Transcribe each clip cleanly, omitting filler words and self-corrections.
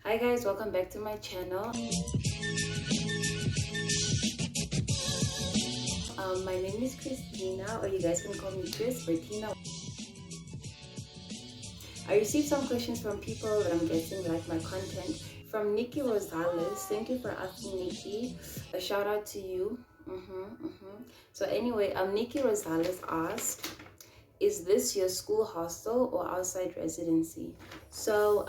Hi guys, welcome back to my channel. My name is Christina, or you guys can call me Chris or Tina. I received some questions from people that I'm guessing like my content. From Nikki Rosales. Thank you for asking, Nikki. A shout out to you. So anyway, Nikki Rosales asked, is this your school hostel or outside residency? So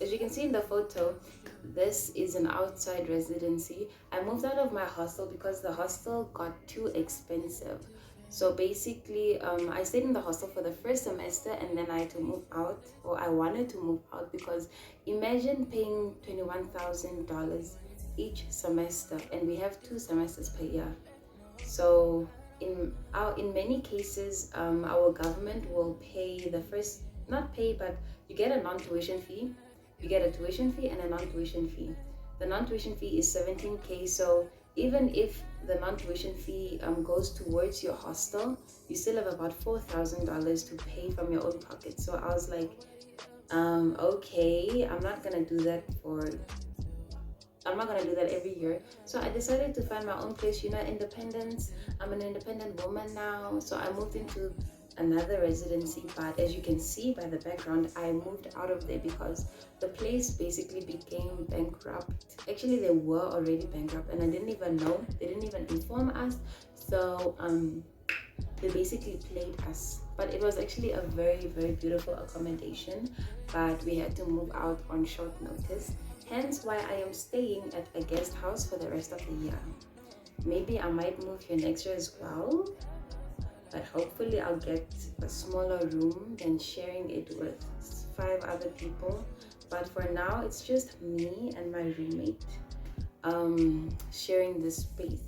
as you can see in the photo, this is an outside residency. I moved out of my hostel because the hostel got too expensive. So basically, I stayed in the hostel for the first semester and then I had to move out, or I wanted to move out, because imagine paying $21,000 each semester, and we have 2 semesters per year. So in many cases, our government will pay the first, not pay, but you get a non-tuition fee. You get a tuition fee and a non-tuition fee. The non-tuition fee is 17K. So even if the non-tuition fee goes towards your hostel, you still have about $4,000 to pay from your own pocket. So I was like, okay, I'm not gonna do that every year. So I decided to find my own place, independence. I'm an independent woman now. So I moved into another residency, but as you can see by the background, I moved out of there because the place basically became bankrupt. Actually, they were already bankrupt and I didn't even know. They didn't even inform us. So they basically played us. But it was actually a very, very beautiful accommodation, but we had to move out on short notice. Hence why I am staying at a guest house for the rest of the year. Maybe I might move here next year as well, but hopefully I'll get a smaller room than sharing it with 5 other people. But for now, it's just me and my roommate sharing this space.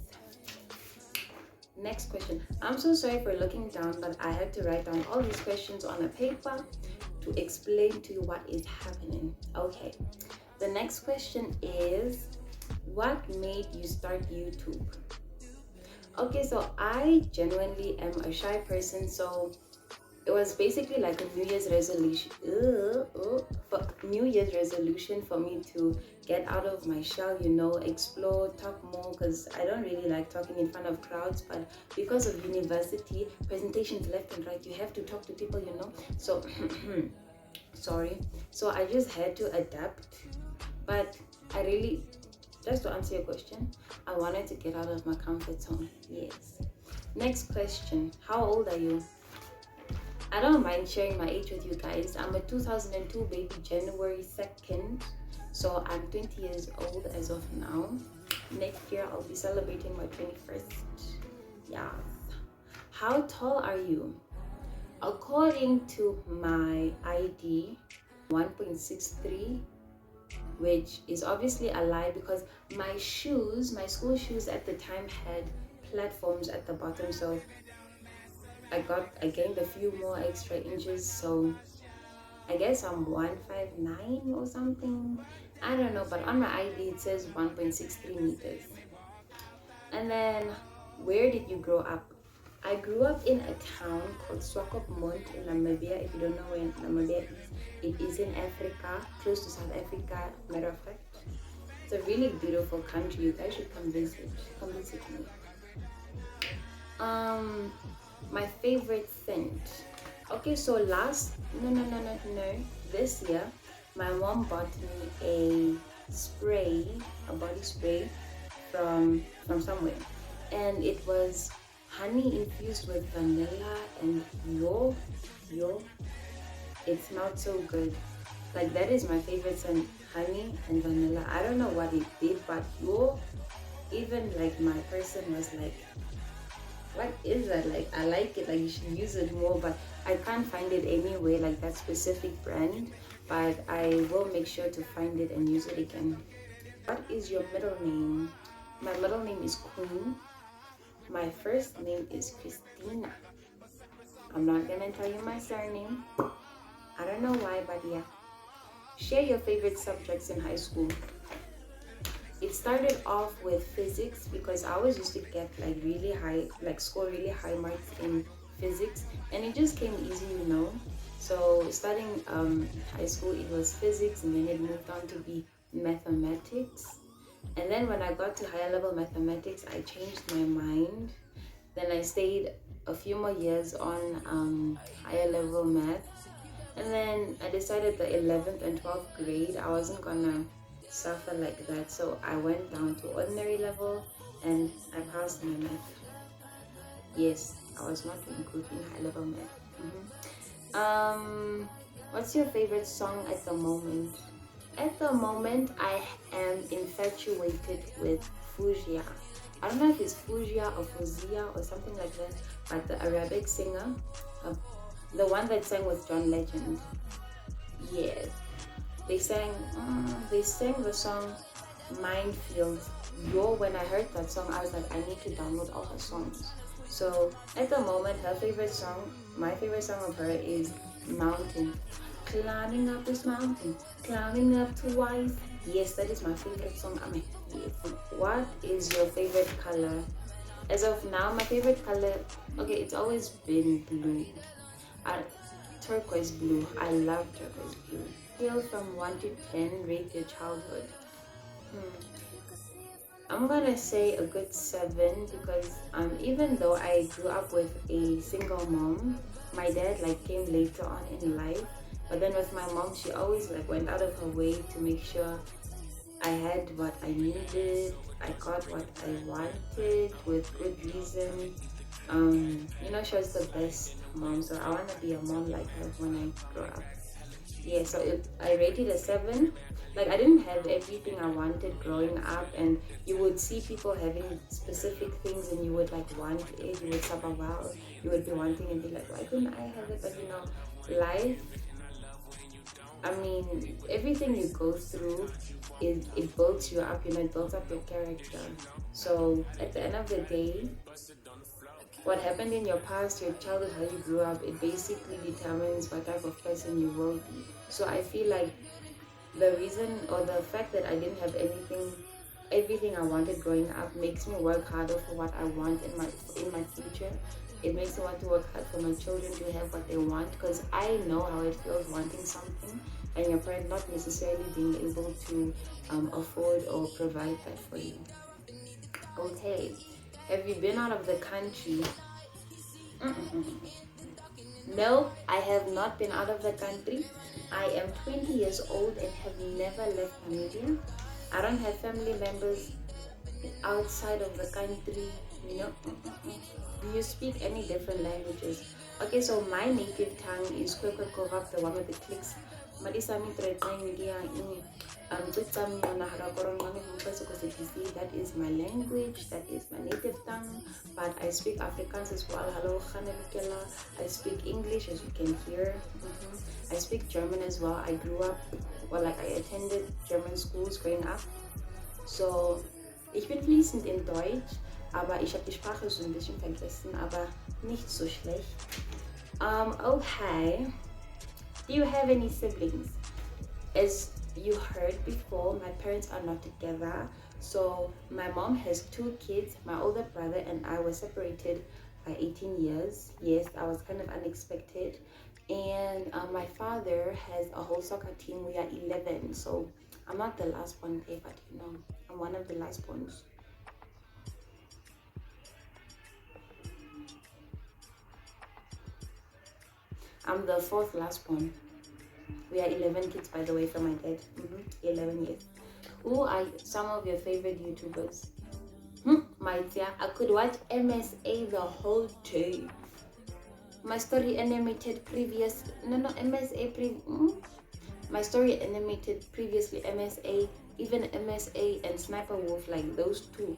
Next question. I'm so sorry for looking down, but I had to write down all these questions on a paper to explain to you what is happening. Okay. The next question is, what made you start YouTube? Okay, so I genuinely am a shy person, so it was basically like a New Year's resolution. New Year's resolution for me to get out of my shell, explore, talk more, because I don't really like talking in front of crowds. But because of university, presentations left and right, you have to talk to people, So sorry. So I just had to adapt. But I really, just to answer your question, I wanted to get out of my comfort zone. Yes. Next question. How old are you? I don't mind sharing my age with you guys. I'm a 2002 baby, January 2nd. So I'm 20 years old as of now. Next year, I'll be celebrating my 21st. Yeah. How tall are you? According to my ID, 1.63, which is obviously a lie because my school shoes at the time had platforms at the bottom, so I gained a few more extra inches, so I guess I'm 159 or something. I don't know, but on my ID it says 1.63 meters. And then, where did you grow up? I grew up in a town called Swakopmund in Namibia. If you don't know where Namibia is, it is in Africa, close to South Africa, matter of fact. It's a really beautiful country. You guys should come visit. Come visit me. My favorite scent. Okay, so this year, my mom bought me a body spray from somewhere, and it was honey infused with vanilla and it smelled so good. Like, that is my favorite scent, honey and vanilla. I don't know what it did, but even like my person was like, what is that? Like, I like it, like you should use it more, but I can't find it anywhere, like that specific brand, but I will make sure to find it and use it again. What is your middle name? My middle name is Queen. My first name is Christina. I'm not gonna tell you my surname. I don't know why, but yeah. Share your favorite subjects in high school. It started off with physics because I always used to get score really high marks in physics, and it just came easy, So starting high school, it was physics, and then it moved on to be mathematics. And then when I got to higher level mathematics, I changed my mind. Then I stayed a few more years on higher level math. And then I decided the 11th and 12th grade, I wasn't gonna suffer like that. So I went down to ordinary level and I passed my math. Yes, I was not doing good in high level math. What's your favorite song at the moment? At the moment, I am infatuated with Fujia. I don't know if it's Fujia or Fuzia or something like that, but the Arabic singer, uh, the one that sang with John Legend. Yes, they sang the song Minefield. Yo, when I heard that song, I was like, I need to download all her songs. So at the moment, her favorite song, my favorite song of her is Mountain. Climbing up this mountain, climbing up twice. Yes, that is my favorite song. I mean, yes. What is your favorite color? As of now, my favorite color, okay, it's always been blue. Turquoise blue. I love turquoise blue. Scale from 1 to 10, rate your childhood. I'm gonna say a good 7 because even though I grew up with a single mom, my dad like came later on in life. But then with my mom, she always like went out of her way to make sure I had what I needed. I got what I wanted with good reason. She was the best mom, so I want to be a mom like her when I grow up. Yeah, so I rated a 7. Like, I didn't have everything I wanted growing up, and you would see people having specific things and you would like want it, you would suffer wow, you would be wanting and be like, why couldn't I have it? But life, I mean, everything you go through, it builds you up, it builds up your character. So at the end of the day, what happened in your past, your childhood, how you grew up, it basically determines what type of person you will be. So I feel like the reason or the fact that I didn't have everything I wanted growing up makes me work harder for what I want in my future. It makes me want to work hard for my children to have what they want, because I know how it feels wanting something and your parent not necessarily being able to afford or provide that for you. Okay, have you been out of the country? No, I have not been out of the country. I am 20 years old and have never left Namibia. I don't have family members outside of the country, Do you speak any different languages? Okay, so my native tongue is Kwekwekovak, the one with the clicks. Madisami that is my language, that is my native tongue, but I speak Afrikaans as well. Hello, I speak English, as you can hear. I speak German as well. I grew up, I attended German schools growing up. So, ich bin fließend in Deutsch, aber ich habe die Sprache so ein bisschen vergessen, aber nicht so schlecht. Okay. Do you have any siblings? As you heard before, my parents are not together. So my mom has 2 kids. My older brother and I were separated by 18 years. Yes, that was kind of unexpected. And my father has a whole soccer team. We are 11. So I'm not the last one there, but I'm one of the last ones. I'm the 4th last one. We are 11 kids, by the way, from my dad. 11 years. Who are some of your favorite YouTubers? My dear, I could watch MSA the whole day. My story animated previous... My story animated previously MSA, even MSA and Sssniperwolf, like those 2.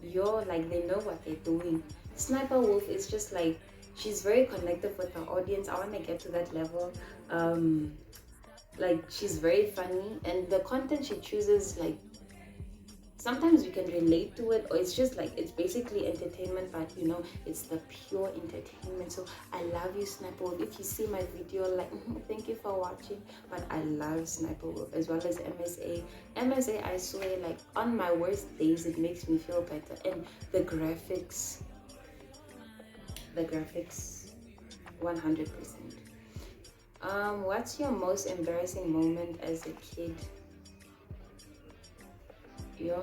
They know what they're doing. Sssniperwolf is just like, she's very connected with her audience. I want to get to that level. She's very funny, and the content she chooses, sometimes you can relate to it, or it's just it's basically entertainment, but it's the pure entertainment. So I love you, Sssniperwolf. If you see my video, thank you for watching. But I love Sssniperwolf as well as MSA. MSA, I swear, on my worst days, it makes me feel better. And the graphics, 100%. What's your most embarrassing moment as a kid? Yo,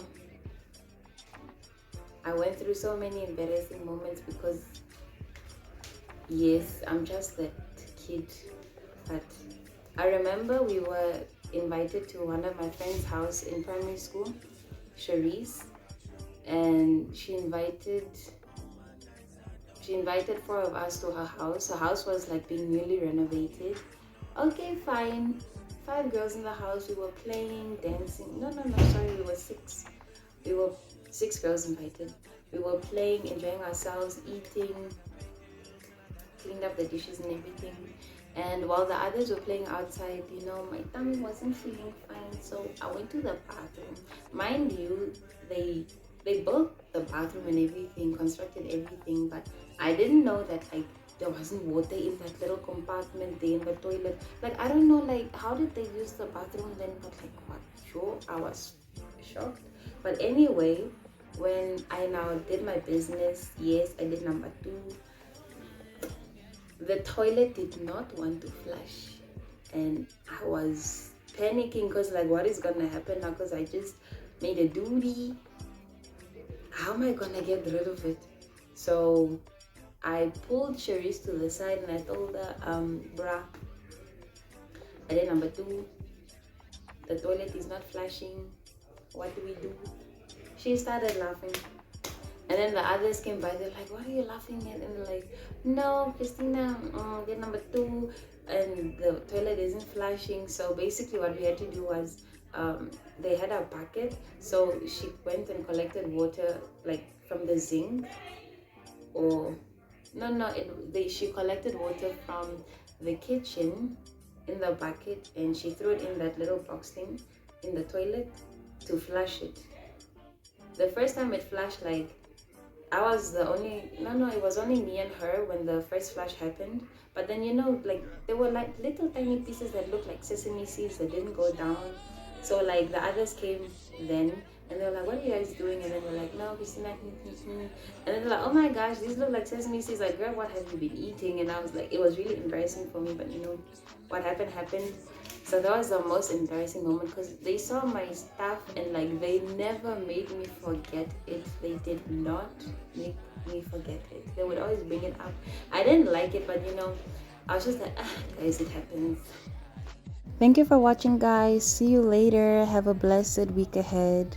I went through so many embarrassing moments because yes, I'm just that kid. But I remember we were invited to one of my friend's house in primary school, Cherise, and she invited four of us to her house. Her house was like being newly renovated. Okay, fine. 5 girls in the house. We were playing, dancing. No, sorry, we were 6. We were 6 girls invited. We were playing, enjoying ourselves, eating, cleaned up the dishes and everything. And while the others were playing outside, you know, my tummy wasn't feeling fine, so I went to the bathroom. Mind you, they built the bathroom and everything, constructed everything, but I didn't know that like there wasn't water in that little compartment there in the toilet. Like I don't know, like how did they use the bathroom then? But like what? Sure, I was shocked. But anyway, when I now did my business, yes, I did number 2. The toilet did not want to flush, and I was panicking because like what is gonna happen now, because I just made a duty. How am I gonna get rid of it? So I pulled Cherise to the side and I told her, bruh, I did number 2. The toilet is not flushing. What do we do? She started laughing. And then the others came by, they're like, what are you laughing at? And they're like, no, Christina, get number 2, and the toilet isn't flushing. So basically what we had to do was, they had a bucket. So she went and collected water like from the zinc, or she collected water from the kitchen in the bucket, and she threw it in that little box thing in the toilet to flush it. The first time it flushed, like, I was the only, it was only me and her when the first flush happened. But then, you know, like, there were like little tiny pieces that looked like sesame seeds that didn't go down. So like the others came then, and they were like, what are you guys doing? And then we're like, no, Christina. And then they're like, oh my gosh, these look like sesame seeds. Like, girl, what have you been eating? And I was like, it was really embarrassing for me, but you know, what happened. So that was the most embarrassing moment, because they saw my stuff and like they never made me forget it. They did not make me forget it. They would always bring it up. I didn't like it, but you know, I was just like, guys, it happens. Thank you for watching, guys. See you later. Have a blessed week ahead.